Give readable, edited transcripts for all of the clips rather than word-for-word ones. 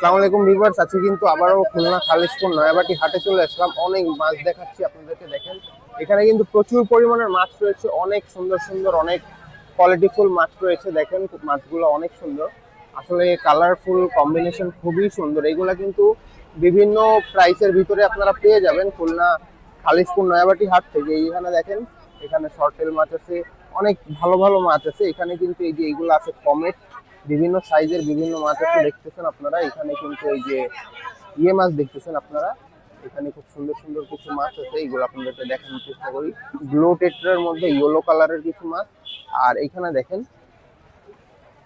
আসসালামু আলাইকুম ভিউয়ার্স, আজকে কিন্তু আবারও খুলনা খালিশপুর নয়াবাটি হাটে চলে আসলাম। অনেক মাছ দেখাচ্ছি আপনাদেরকে। দেখেন এখানে কিন্তু প্রচুর পরিমাণের মাছ রয়েছে, অনেক সুন্দর সুন্দর অনেক কোয়ালিটিফুল মাছ রয়েছে। দেখেন মাছগুলো অনেক সুন্দর, আসলে কালারফুল কম্বিনেশন খুবই সুন্দর। এগুলা কিন্তু বিভিন্ন প্রাইসের ভিতরে আপনারা পেয়ে যাবেন খুলনা খালিশপুর নয়াবাটি হাট থেকে। এইখানে দেখেন, এখানে শর্টেল মাছ আছে, অনেক ভালো ভালো মাছ আছে এখানে। কিন্তু এই যে এইগুলো আছে কমেট, বিভিন্ন সাইজের বিভিন্ন মাছ আছে দেখতেছেন আপনারা। এখানে কিন্তু এই যে মাছ দেখতেছেন আপনারা, এখানে খুব সুন্দর সুন্দর কিছু মাছ আছে, এইগুলো আপনাদেরকে দেখানোর চেষ্টা করি। ব্লু টেট্রার মধ্যে ইয়েলো কালারের কিছু মাছ। আর এখানে দেখেন,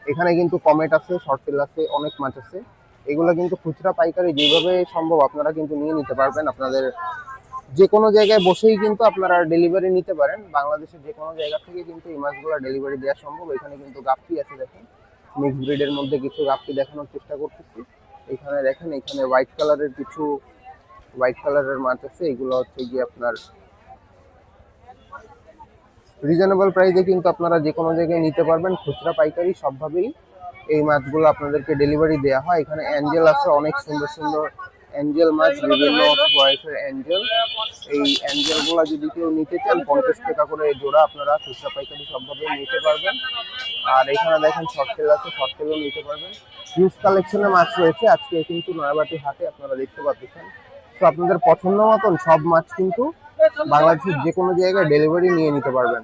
এখানে কিন্তু কমেট আছে, শর্টেল আছে, অনেক মাছ আছে। এগুলো কিন্তু খুচরা পাইকারি যেভাবে সম্ভব আপনারা কিন্তু নিয়ে নিতে পারবেন। আপনাদের যে কোনো জায়গায় বসেই কিন্তু আপনারা ডেলিভারি নিতে পারেন। বাংলাদেশের যে কোনো জায়গা থেকে কিন্তু এই মাছগুলো ডেলিভারি দেওয়া সম্ভব। এখানে কিন্তু গাপ্পি আছে, দেখেন মিক্স ব্রিডের মধ্যে কিছু গাপ্পি দেখানোর চেষ্টা করতেছি। এখানে দেখেন, এখানে হোয়াইট কালারের কিছু হোয়াইট কালারের মাছ আছে। এগুলো হচ্ছে গিয়ে আপনার রিজনেবল প্রাইসে কিন্তু আপনারা যে কোনো জায়গায় নিতে পারবেন, খুচরা পাইকারি সবভাবেই এই মাছগুলো আপনাদেরকে ডেলিভারি দেওয়া হয়। এখানে অ্যাঞ্জেল আছে, অনেক সুন্দর সুন্দর অ্যাঞ্জেল মাছ, বিভিন্ন বয়সের অ্যাঞ্জেল। এই অ্যাঞ্জেলগুলো যদি কেউ নিতে চান 50 টাকা করে জোড়া, আপনারা খুচরা পাইকারি সবভাবে নিতে পারবেন। আর এখানে দেখেন শর্টেল আছে, শর্টেলও নিতে পারবেন। হিউজ কালেকশনের মাছ রয়েছে আজকে কিন্তু নয়াবাটি হাটে, আপনারা দেখতে পাচ্ছেন। তো আপনাদের পছন্দ মতন সব মাছ কিন্তু বাংলাদেশের যে কোনো জায়গায় ডেলিভারি নিয়ে নিতে পারবেন।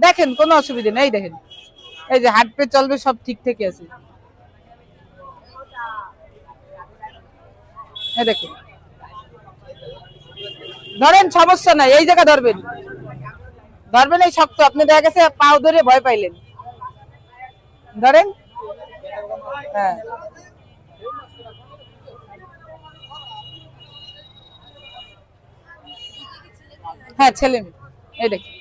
দেখেন কোনো অসুবিধা নেই। দেখেন এই যে হাট পে চলবে, সব ঠিক থেকে আছে। এই দেখেন, ধরেন সমস্যা নাই, এই জায়গা ধরবেন ধরবেন এই শক্ত। আপনি দেখা গেছে পাও ধরে ভয় পাইলেন, ধরেন। হ্যাঁ হ্যাঁ, ছেলে মেয়ে। এই দেখেন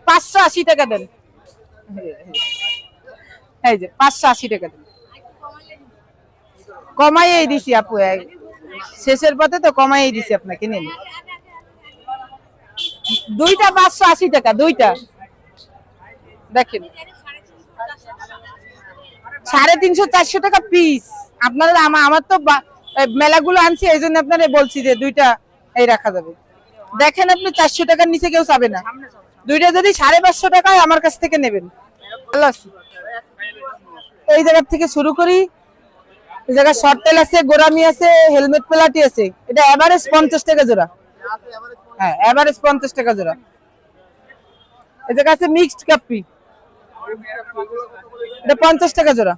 580 টাকা দেন। এই যে 580 টাকা দেন, কমাইয়ে দিছি আপু। শেষের পথে তো কমাইয়ে দিছি আপনাকে, নিন। দুইটা 580 টাকা, দুইটা। দেখেন 350 400 টাকা পিস। আপনারা আমার তো মেলাগুলো আনছি, এই জন্য আপনারা বলছি যে দুইটা এই রাখা যাবে। দেখেন আপনি 400 টাকার নিচে কেউ চাবে না। দুইটা যদি 550 টাকা হয় আমার কাছ থেকে নেবেন। ভালো আছে। এই জায়গা থেকে শুরু করি। এই জায়গা শর্টেল আছে, গোরামি আছে, হেলমেট প্লাটি আছে। এটা এভারেজ 50 টাকা জোড়া। হ্যাঁ, এভারেজ 50 টাকা জোড়া। এই জায়গা আছে মিক্সড কাপ্পি, এটা 50 টাকা জোড়া।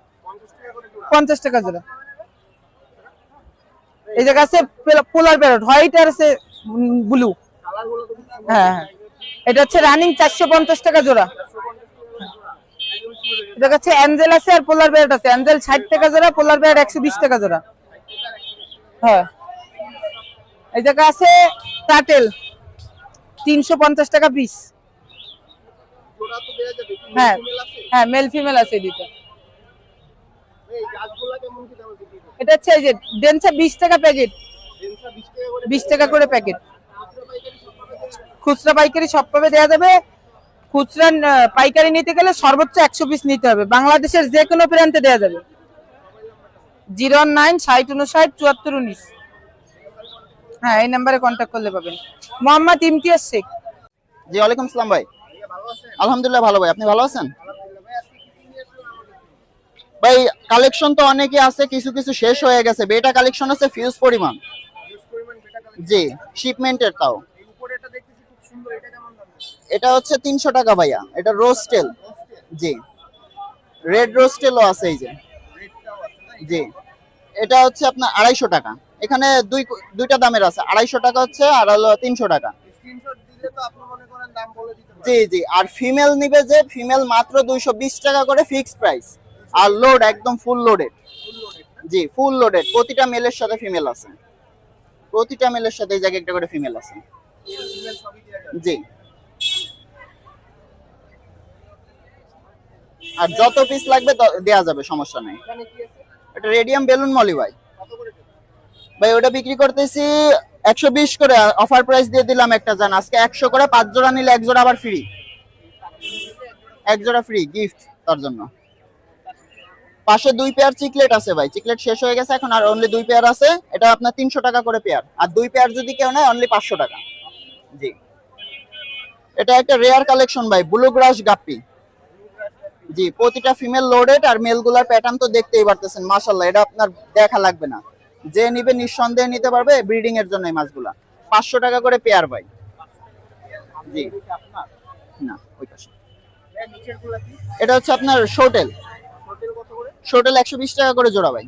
50 টাকা জোড়া। এই জায়গা আছে পোলার প্যারট, হোয়াইট আর আছে ব্লু। হ্যাঁ হ্যাঁ, এটা হচ্ছে রানিং 450 টাকা জোড়া। এটা হচ্ছে অ্যাঞ্জেল আছে আর পোলার প্যারট আছে। অ্যাঞ্জেল 60 টাকা জোড়া, পোলার প্যারট 120 টাকা জোড়া। হ্যাঁ, এই জায়গা আছে টাটেল 350 টাকা পিস। হ্যাঁ হ্যাঁ, মেল ফিমেল আছে দুটো। এটা হচ্ছে এই যে ডেনসা 20 টাকা প্যাকেট, 20 টাকা করে প্যাকেট। খুচরা পাইকারি সবভাবে দেওয়া যাবে। খুচরা পাইকারি নিতে গেলে সর্বোচ্চ 100 পিস নিতে হবে। বাংলাদেশের যে কোনো প্রান্তে দেওয়া যাবে। 09 60 59 74 19। হ্যাঁ, এই নাম্বারে কন্ট্যাক্ট করলে পাবেন। মোহাম্মদ ইমতিয়াজ শেখ। জি, ওয়ালাইকুম আসসালাম ভাই। আলহামদুলিল্লাহ ভালো ভাই, আপনি ভালো আছেন? ভাই কালেকশন তো অনেকই আছে, কিছু কিছু শেষ হয়ে গেছে। বেটা কালেকশন আছে ফিউজ পরিমাণ। জি, শিপমেন্টের তাও। এটা হচ্ছে 300 টাকা ভাইয়া। এটা রোস্টেল। জি, রেড রোস্টেলও আছে এই যে। জি, এটা হচ্ছে আপনার 250 টাকা। এখানে দুইটা দামের আছে, 250 টাকা হচ্ছে আর হলো 300 টাকা। জি জি, আর ফিমেল নিবে যে, ফিমেল মাত্র 220 টাকা করে ফিক্সড প্রাইস। আর লোড একদম ফুল লোডেড। জি, ফুল লোডেড। প্রতিটা মেলের সাথে ফিমেল আছে, প্রতিটা মেলের সাথে এই জায়গায় একটা করে ফিমেল আছে। জি, আর যত পিস লাগবে দেয়া যাবে, সমস্যা নেই। এটা রেডিয়াম বেলুন মলি ভাই। ভাই ওটা বিক্রি করতেছি 120 করে, অফার প্রাইস দিয়ে দিলাম একটা। জান আজকে 100 করে 5 জোড়া নিলে 1 জোড়া আবার ফ্রি, 1 জোড়া ফ্রি গিফট তার জন্য। পাশে 2 পেয়ার চিকলেট আছে ভাই, চিকলেট শেষ হয়ে গেছে, এখন আর অনলি 2 পেয়ার আছে। এটা আপনার 300 টাকা করে পেয়ার, আর 2 পেয়ার যদি কেউ নেয় অনলি 500 টাকা। জি, এটা একটা রেয়ার কালেকশন ভাই, ব্লু গ্রাস গাপ্পি। জি, প্রতিটা ফিমেল লোডেড, আর মেল গুলার প্যাটার্ন তো দেখতেই পারতেছেন মাশাআল্লাহ, এটা আপনার দেখা লাগবে না, যে নিবে নিঃসন্দেহে নিতে পারবে ব্রিডিং এর জন্য এই মাছগুলা। 500 টাকা করে পেয়ার ভাই। জি, না ওই পাশে এটা হচ্ছে আপনার শোটেল, শোটেল 120 টাকা করে জোড়া ভাই,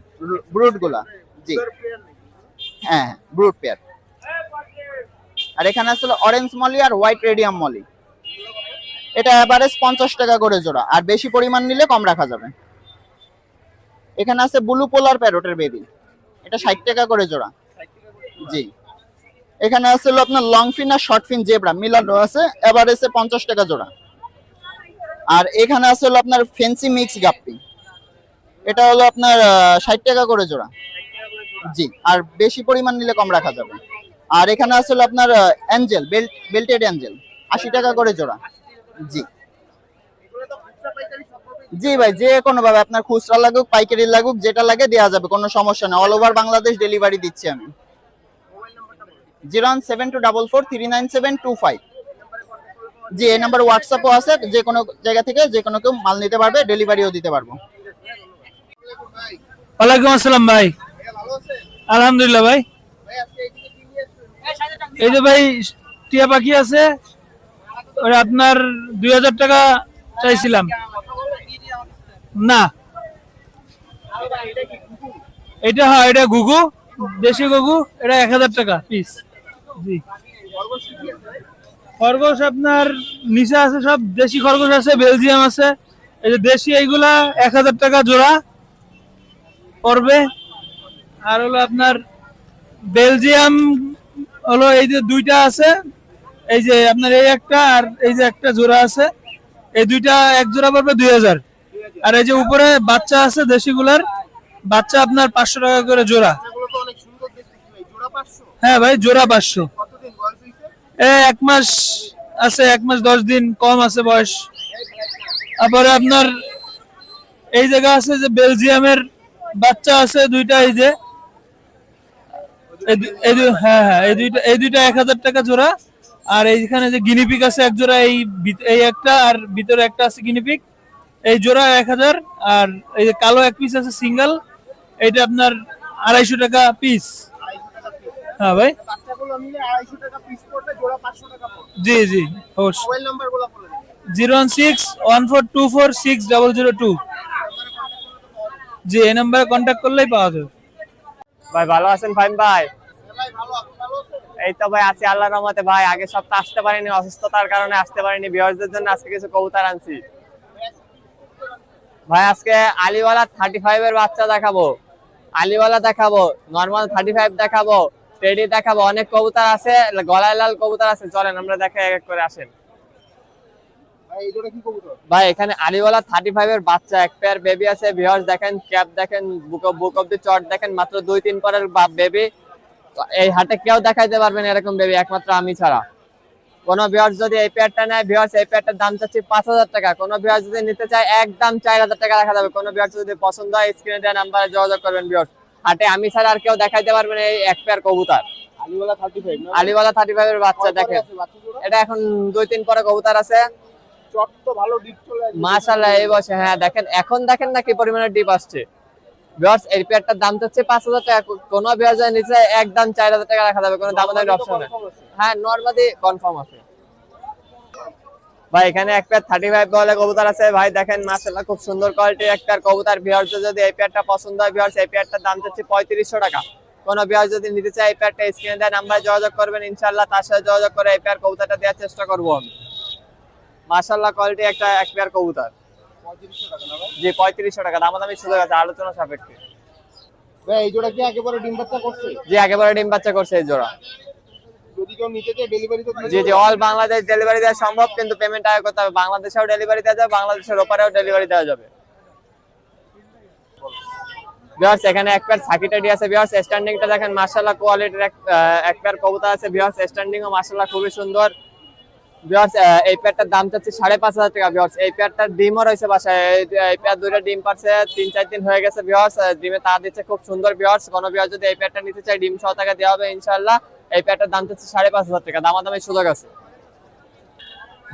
ব্রুড গুলা। জি হ্যাঁ, ব্রুড পেয়ার। আর এখানে আসলে অরেঞ্জ মলি আর হোয়াইট রেডিয়াম মলি, এটা এভারেজ 50 টাকা করে জোড়া, আর বেশি পরিমাণ নিলে কম রাখা যাবে। এখানে আছে ব্লু পোলার প্যারোটের বেবি, এটা 60 টাকা করে জোড়া। জি, এখানে আছে হলো আপনার লং ফিন আর শর্ট ফিন জেব্রা মিলানো আছে, এভারেজে 50 টাকা জোড়া। আর এখানে আছে হলো আপনার ফেন্সি মিক্স গাপ্পি, এটা হলো আপনার 60 টাকা করে জোড়া। জি, আর বেশি পরিমাণ নিলে কম রাখা যাবে। আর এখানে আছে হলো আপনার অ্যাঞ্জেল, বেল্টেড অ্যাঞ্জেল 80 টাকা করে জোড়া। জি জি ভাই, যে কোনো ভাবে আপনার খুচরা লাগুক পাইকারি লাগুক যেটা লাগে দেওয়া যাবে, কোনো সমস্যা না, অল ওভার বাংলাদেশ ডেলিভারি দিচ্ছি আমি। 01724439725। জি, এই নাম্বার হোয়াটসঅ্যাপও আছে, যে কোনো জায়গা থেকে যে কোনো কেউ মাল নিতে পারবে, ডেলিভারিও দিতে পারবো। ওয়ালাইকুম আসসালাম ভাই, আলহামদুলিল্লাহ ভাই। এই যে ভাই টিয়া পাখি আছে, ওটা আপনার 2000 টাকা চাইছিলাম। না এটা, হ্যাঁ এটা ঘুঘু, দেশি ঘুঘু, এটা 1000 টাকা পিস। জি, খরগোশ আপনার নিচে আছে, সব দেশি খরগোশ আছে, বেলজিয়াম আছে। এই যে দেশি এইগুলা 1000 টাকা জোড়া পড়বে। আর হলো আপনার বেলজিয়াম হলো এই যে দুইটা আছে, এই যে আপনার এই একটা আর এই যে একটা জোড়া আছে, এই দুইটা এক জোড়া পড়বে 2000। আর এই যে উপরে বাচ্চা আছে দেশিগুলার বাচ্চা আপনার 500 টাকা করে জোড়া। হ্যাঁ ভাই, জোড়া 500। এক মাস আছে, 1 মাস 10 দিন, কম আছে বয়স। তারপরে আপনার এই জায়গা আছে যে বেলজিয়ামের বাচ্চা আছে দুইটা, এই যে হ্যাঁ হ্যাঁ, এই দুইটা 1000 টাকা জোড়া। আর এইখানে যে গিনিপিক আছে এক জোড়া, এই একটা, আর ভিতরে একটা আছে গিনিপিক, এই জোড়া 1000। আর এই যে কালো এক পিস আছে সিঙ্গেল, এইটা আপনার 250 টাকা পিস। হ্যাঁ ভাই, জি জি অবশ্যই। 01614246002। জি, এই নাম্বারে কন্ট্যাক্ট করলেই পাওয়া যাবে। ভাই ভালো আছেন ফাইম ভাই? এই তো ভাই আছি আল্লাহর রহমতে ভাই। আগের সপ্তাহ আসতে পারিনি, অসুস্থতার কারণে আসতে পারিনি। ভিউয়ারদের জন্য আজকে কিছু কবুতর আনছি ভাই। আজকে আলিওয়ালা 35 এর বাচ্চা দেখাবো, আলিওয়ালা দেখাবো, নরমাল 35 দেখাবো, টেডি দেখাবো, অনেক কবুতর আছে, গলায় লাল কবুতর আছে। চলেন আমরা দেখাই এক এক করে। আসেন ভাই, এখানে আলিওয়ালা 35 এর বাচ্চা, এক পেয়ার বেবি আছে। ভিউয়ার্স দেখেন, ক্যাপ দেখেন, বুক অফ দি চট দেখেন, মাত্র 2-3 পরের বেবি। এই হাটে কেউ দেখাইতে পারবেন এরকম বেবি, একমাত্র আমি ছাড়া। কোন ভিউয়ার্স যদি এই পেয়ারটা নেয়, ভিউয়ার্স এই পেয়ারটার দাম চাচ্ছি 5000 টাকা। কোন ভিউয়ার্স যদি নিতে চায় একদম 4000 টাকা রাখা যাবে। কোন ভিউয়ার্স যদি পছন্দ হয় স্ক্রিনে দেওয়া নাম্বারে যোগাযোগ করবেন। ভিউয়ার্স হাটে আমি ছাড়া আর কেউ দেখাইতে পারবেন এই এক পেয়ার কবুতর। আলিওয়ালা 35 এর বাচ্চা দেখেন, এটা এখন 2-3 পরে কবুতর আছে। মাশাআল্লাহ এই বছর, হ্যাঁ দেখেন, এখন দেখেন না কি পরিমাণে ডিপ আসছে। ভিউয়ার্স এই পেয়ারটার দাম হচ্ছে 5000 টাকা। কোন ভিউয়ার্স যদি নিতে চায় একদম 4000 টাকা রাখা যাবে, কোনো দামাদামির অপশন নেই। হ্যাঁ, নরমালি কনফার্ম আছে ভাই। এখানে এক পেয়ার 35 বলে কবুতর আছে ভাই, দেখেন মাশাআল্লাহ খুব সুন্দর কোয়ালিটির এক পেয়ার কবুতর। ভিউয়ার্স যদি এই পেয়ারটা পছন্দ হয়, ভিউয়ার্স এই পেয়ারটার দাম হচ্ছে 3500 টাকা। কোন ভিউয়ার্স যদি নিতে চায় এই পেয়ারটা স্ক্রিনে দেওয়া নাম্বারে যোগাযোগ করবেন, ইনশাআল্লাহ তার সাথে যোগাযোগ করে এই পেয়ার কবুতরটা দেওয়ার চেষ্টা করব আমি। মাশাআল্লাহ কোয়ালিটি একটা এক পেয়ার কবুতর। জি 3500 টাকা, দামাদামি সুযোগ আছে, আলোচনা সাপেক্ষে। ভাই এই জোড়া কি একেবারে ডিম বাচ্চা করছে? জি একেবারে ডিম বাচ্চা করছে এই জোড়া। যদি কেউ নিতে চায় ডেলিভারি তো? জি জি, অল বাংলাদেশ ডেলিভারি দেওয়া সম্ভব, কিন্তু পেমেন্ট আগে করতে হবে। বাংলাদেশেও ডেলিভারি দেওয়া যাবে, বাংলাদেশের ওপারেও ডেলিভারি দেওয়া যাবে। ভিউয়ার্স এখানে এক পেয়ার সাকি টেডি আছে। ভিউয়ার্স স্ট্যান্ডিংটা দেখেন মাশাআল্লাহ কোয়ালিটির এক পেয়ার কবুতর আছে। ভিউয়ার্স স্ট্যান্ডিংও মাশাআল্লাহ খুবই সুন্দর। ভিউয়ার্স এই পেয়ারটার দাম চাচ্ছি 5,500 টাকা ভিউয়ার্স। এই পেয়ারটার ডিমও রয়েছে বাসায়, এই পেয়ার দুইটা ডিম পারছে 3-4 দিন হয়ে গেছে ভিউয়ার্স। ডিমে তা দিচ্ছে খুব সুন্দর ভিউয়ার্স। কোনো ভিউয়ার্স যদি এই পেয়ারটা নিতে চায় ডিম সহ টাকা দেওয়া হবে ইনশাআল্লাহ। এই পেয়ারটার দাম চাচ্ছি 5,500 টাকা, দামাদামি সুযোগ আছে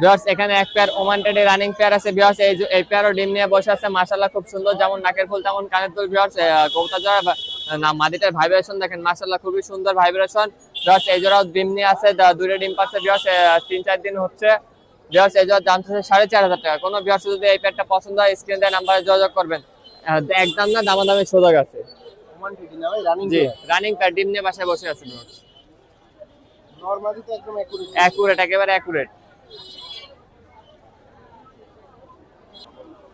ভিউয়ার্স। এখানে এক pair Oman teddy running pair আছে ভিউয়ার্স। এই পেয়ারও ডিম নিয়ে বসে আছে মাশাআল্লাহ খুব সুন্দর, যেমন নাকের ফুল তেমন কানের দুল ভিউয়ার্স। কবুতর জোড়া না মাদিটার ভাইব্রেশন দেখেন মাশাআল্লাহ খুবই সুন্দর ভাইব্রেশন ভিউয়ার্স। এই জোড়াও ডিম নিয়ে আছে, দুইটা ডিম পাচ্ছে ভিউয়ার্স, 3-4 দিন হচ্ছে ভিউয়ার্স। এই জোড়ার দাম হচ্ছে 4,500 টাকা। কোনো ভিউয়ার্স যদি এই পেয়ারটা পছন্দ হয় স্ক্রিন দেওয়া নাম্বারে যোগাযোগ করবেন, একদম না দামাদামি সুযোগ আছে। ওমান টেডি না ভাই, রানিং জি রানিং পেয়ার ডিম নিয়ে বাসায় বসে আছে ভিউয়ার্স। নরমালি তো একদম অ্যাকুরেট, একেবারে অ্যাকুরেট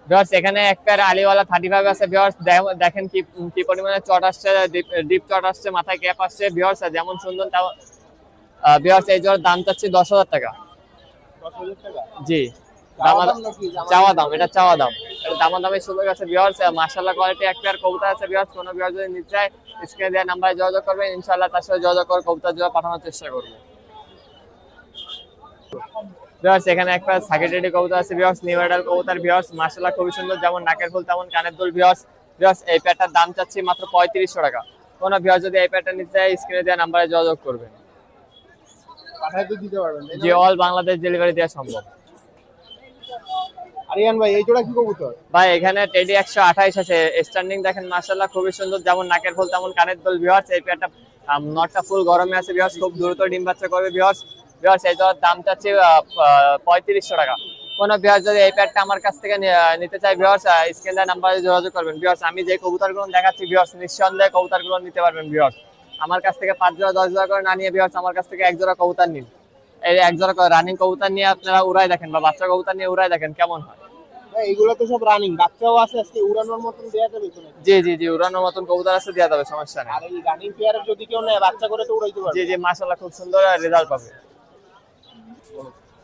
ভিউয়ার্স। এখানে এক পেয়ার আলিওয়ালা 35 আছে ভিউয়ার্স। দেখেন কি পরিমাণে চট আসছে, ডিপ চট আসছে, মাথায় ক্যাপ আসছে ভিউয়ার্স, যেমন সুন্দর তাও ভিউয়ার্স। এই জোড়ার দাম চাচ্ছি 10,000 টাকা। 10,000 টাকা জি চাওয়া দাম নাকি? চাওয়া দাম, এটা চাওয়া দাম, এটা দামাদামি সুযোগ আছে ভিউয়ার্স। মাশাআল্লাহ কোয়ালিটি এক পেয়ার কবুতর আছে ভিউয়ার্স। কোনো ভিউয়ার যদি নিতে চায় স্ক্রিনে দেওয়া নাম্বারে যোগাযোগ করবেন ইনশাআল্লাহ, তার সাথে যোগাযোগ করে কবুতর জোড়া পাঠানোর চেষ্টা করব ভিউয়ার্স। এখানে এক পেয়ার সাকিটেডি কবুতর আছে ভিউয়ার্স, নিউ অ্যাডাল কবুতর ভিউয়ার্স। মাশাআল্লাহ খুবই সুন্দর, যেমন নাকের ফুল তেমন কানের দুল ভিউয়ার্স। ভিউয়ার্স এই পেয়ারটার দাম চাচ্ছি মাত্র 3500 টাকা। কোনো ভিউয়ার যদি এই পেয়ারটা নিতে চায় স্ক্রিনে দেওয়া নাম্বারে যোগাযোগ করবেন। পাঠায় তো দিতে পারবেন তাই না? জি অল বাংলাদেশ ডেলিভারি দেওয়া সম্ভব। আরিয়ান ভাই এই জোড়া কি কবুতর? ভাই এখানে টেডি 128 আছে, স্ট্যান্ডিং দেখেন মাশাআল্লাহ খুবই সুন্দর, যেমন নাকের ফুল তেমন কানের দুল ভিউয়ার্স। এই পেয়ারটা নটটা ফুল গরমে আছে ভিউয়ার্স, খুব দ্রুত ডিম বাচ্চা করবে ভিউয়ার্স। ভিউয়ার্স এই দাম চাচ্ছি 3500 টাকা। কোন ভিউয়ার যদি এই পেয়ারটা আমার কাছ থেকে নিতে চায় ভিউয়ার্স স্ক্রিন দেওয়া নাম্বারে যোগাযোগ করবেন ভিউয়ার্স। আমি যে কবুতরগুলো দেখাচ্ছি ভিউয়ার্স নিঃসন্দেহে কবুতরগুলো নিতে পারবেন ভিউয়ার্স। আমার কাছ থেকে 5 জোড়া 10 জোড়া করে না নিয়ে ভিউয়ার্স আমার কাছ থেকে এক জোড়া কবুতর নিন। এই এক জোড়া রানিং কবুতর নিয়ে আপনারা উড়াই দেখেন বা বাচ্চা কবুতর নিয়ে উড়াই দেখেন কেমন হয়। ভাই এগুলো তো সব রানিং, বাচ্চাও আছে, আজকে উড়ানোর মতন দেয়া যাবে তো নাকি? জি জি জি উড়ানোর মতন কবুতর আছে, দেওয়া যাবে, সমস্যা নেই। আর এই রানিং পেয়ারের যদি কেউ নেয় বাচ্চা করে তো উড়াইতে পারবে। জি জি মাশাআল্লাহ খুব সুন্দর রেজাল্ট পাবে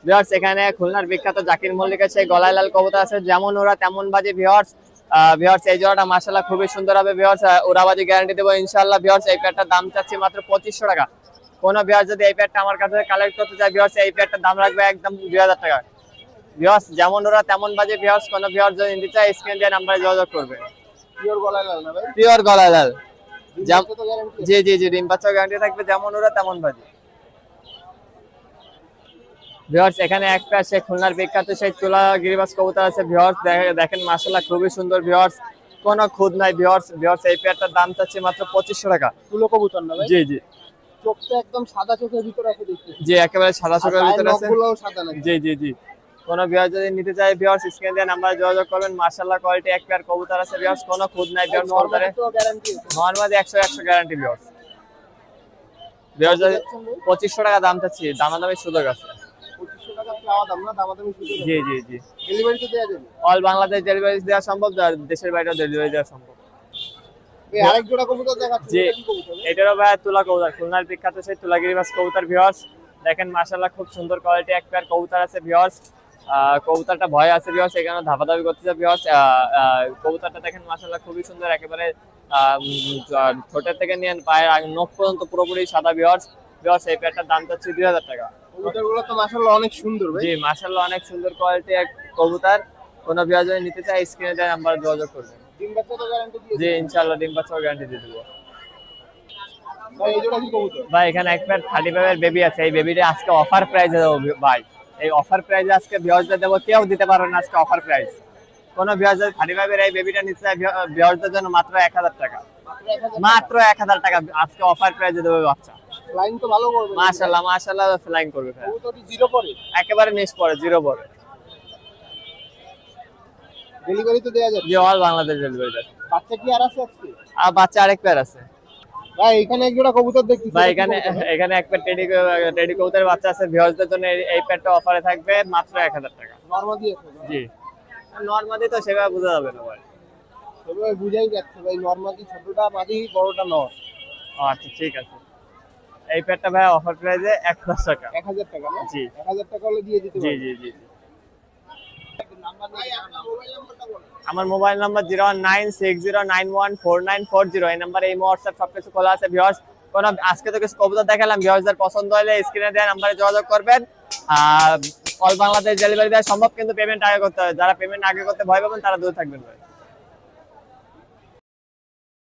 ভিউয়ার্স। এখানে খুলনার বিখ্যাত জাকির মল্লিকের সেই গলায় লাল কবুতর আছে, যেমন ওরা তেমন বাজি ভিউয়ার্স। ভিউয়ার্স এই জোড়াটা মাশাআল্লাহ খুবই সুন্দর হবে ভিউয়ার্স, ওরাবাজি গ্যারান্টি দেবো ইনশাআল্লাহ ভিউয়ার্স। এই পেয়ারটার দাম চাচ্ছি মাত্র 2500 টাকা। কোন ভিউয়ার যদি এই পেয়ারটা আমার কাছে কালেক্ট করতে চায় ভিউয়ার্স এই পেয়ারটার দাম রাখবে একদম 2000 টাকা ভিউয়ার্স। যেমন ওরা তেমন বাজি ভিউয়ার্স। কোন ভিউয়ার যদি নিতে চায় স্ক্রিন দিয়ে নাম্বারে যোগাযোগ করবে। পিওর গলায় লাল না ভাই? পিওর গলায় লাল, বাচ্চা তো গ্যারান্টি? জি জি জি ডিম বাচ্চা গ্যারান্টি থাকবে, যেমন ওরা তেমন বাজি ভিউয়ার্স। এখানে এক পেয়ার সেই খুলনার বিখ্যাত সেই তুলা গিরিবাস কবুতর আছে ভিউয়ার্স, দেখেন মাশাআল্লাহ খুবই সুন্দর ভিউয়ার্স, কোনো খুদ নাই ভিউয়ার্স। ভিউয়ার্স এই পেয়ারটার দাম চাচ্ছি মাত্র 2500 টাকা। তুলো কবুতর না ভাই? জি জি চোখটা একদম সাদা চোখের ভিতর আছে দেখতে। জি একেবারে সাদা চোখের ভিতরে আছে। নখগুলোও সাদা নাকি? জি জি জি কোনো ভিউয়ার যদি নিতে চায় ভিউয়ার্স স্ক্রিন দিয়ে নাম্বারে যোগাযোগ করবেন। মাশাআল্লাহ কোয়ালিটি এক পেয়ার কবুতর আছে ভিউয়ার্স, কোনো খুদ নাই ভিউয়ার্স। কবুতরে তো guarantee normally 100 guarantee viewers. Viewers 2500 টাকা দাম চাচ্ছি, দামাদামি সুযোগ আছে। 2500 টাকা চাওয়া দাম না, দামাদামি শুধু জি জি জি ডেলিভারি তো দেয়া যাবে। অল বাংলাদেশ ডেলিভারি দেওয়া সম্ভব, দেশের বাইরেও ডেলিভারি দেওয়া সম্ভব। এই আরেক জোড়া কবুতর দেখাচ্ছি, জি এটা কি কবুতর ভাই? এটারও ভাই তুলা কবুতর, খুলনার বিখ্যাত সেই তুলাগিরিবাস কবুতর ভিউয়ার্স। দেখেন মাশাআল্লাহ খুব সুন্দর কোয়ালিটি এক পেয়ার কবুতর আছে ভিউয়ার্স। কবুতরটা ভয় আছে ভিউয়ার্স, এখানে ধাপাধাপি করতেছে ভিউয়ার্স। কবুতরটা দেখেন মাশাআল্লাহ খুবই সুন্দর, একেবারে ঠোঁটের থেকে নিয়ে পায়ের নখ পর্যন্ত পুরোপুরি সাদা ভিউয়ার্স। ভিউয়ার্স এই পেয়ারটার দাম চাচ্ছি 2000 টাকা। কবুতরগুলো তো মাশাআল্লাহ অনেক সুন্দর ভাই। জি মাশাআল্লাহ অনেক সুন্দর কোয়ালিটি এক কবুতর। কোনো ভিউয়ার যদি নিতে চায় স্ক্রিনে দেওয়া নাম্বারে যোগাযোগ করবেন। ডিম বাচ্চা তো গ্যারান্টি দিয়ে জি ইনশাআল্লাহ ডিম বাচ্চাও গ্যারান্টি দিয়ে দেবো ভাই। এই জোড়া কি কবুতর? ভাই এখানে এক পেয়ার 35 এর বেবি আছে, এই বেবিটা আজকে অফার প্রাইসে দেবো ভাই। এই অফার প্রাইসে আজকে ভিউয়ারদের দেবো, কেউ দিতে পারবে না আজকে অফার প্রাইস। কোনো ভিউয়ার যদি 35 এর এই বেবিটা নিতে চায় ভিউয়ারদের জন্য মাত্র 1000 টাকা, মাত্র 1000 টাকা আজকে অফার প্রাইসে দেবো বাচ্চা। ফ্লাইং তো ভালো করবে মাশাআল্লাহ মাশাআল্লাহ ফ্লাইং করবে ভাই, কবুতরটি জিরো পরে, একেবারে নিচ পড়ে, জিরো পড়ে। ডেলিভারি তো দেয়া যাবে। জি অল বাংলাদেশ ডেলিভারি দেয়। বাচ্চা কি আর আছে আজকে? আর বাচ্চা আরেক পেয়ার আছে ভাই এখানে এক জোড়া কবুতর দেখছি ভাই। এখানে এক পেয়ার টেডি কবুতরের বাচ্চা আছে ভিউয়ারদের জন্য, এই পেয়ারটা অফারে থাকবে মাত্র 1000 টাকা। নরমালি আছে জি নরমালি তো সেভাবে বোঝা যাবে না ভাই। তবে বুঝাই যাচ্ছে ভাই, নরমালি ছোটটা মাদি বড়টা নর। ও আচ্ছা ঠিক আছে। এই পেয়ারটা ভাই অফার প্রাইসে 1000 টাকা। 1000 টাকা না? জি 1000 টাকা হলে দিয়ে দিতে জি পারবো। জি জি নাম্বার ভাই আপনার মোবাইল নাম্বারটা বলেন। আমার মোবাইল নাম্বার 01960914940। এই নাম্বারে এই হোয়াটসঅ্যাপ সবকিছু খোলা আছে ভিউয়ার্স। কোন আজকে তো কিছু কবুতর দেখালাম, ভিউয়ারদের পছন্দ হলে স্ক্রিনে দেওয়া নাম্বারে যোগাযোগ করবেন। অল বাংলাদেশ ডেলিভারি দেওয়া সম্ভব, কিন্তু পেমেন্ট আগে করতে হবে। যারা পেমেন্ট আগে করতে ভয় পাবেন তারা দূরে থাকবেন ভাই।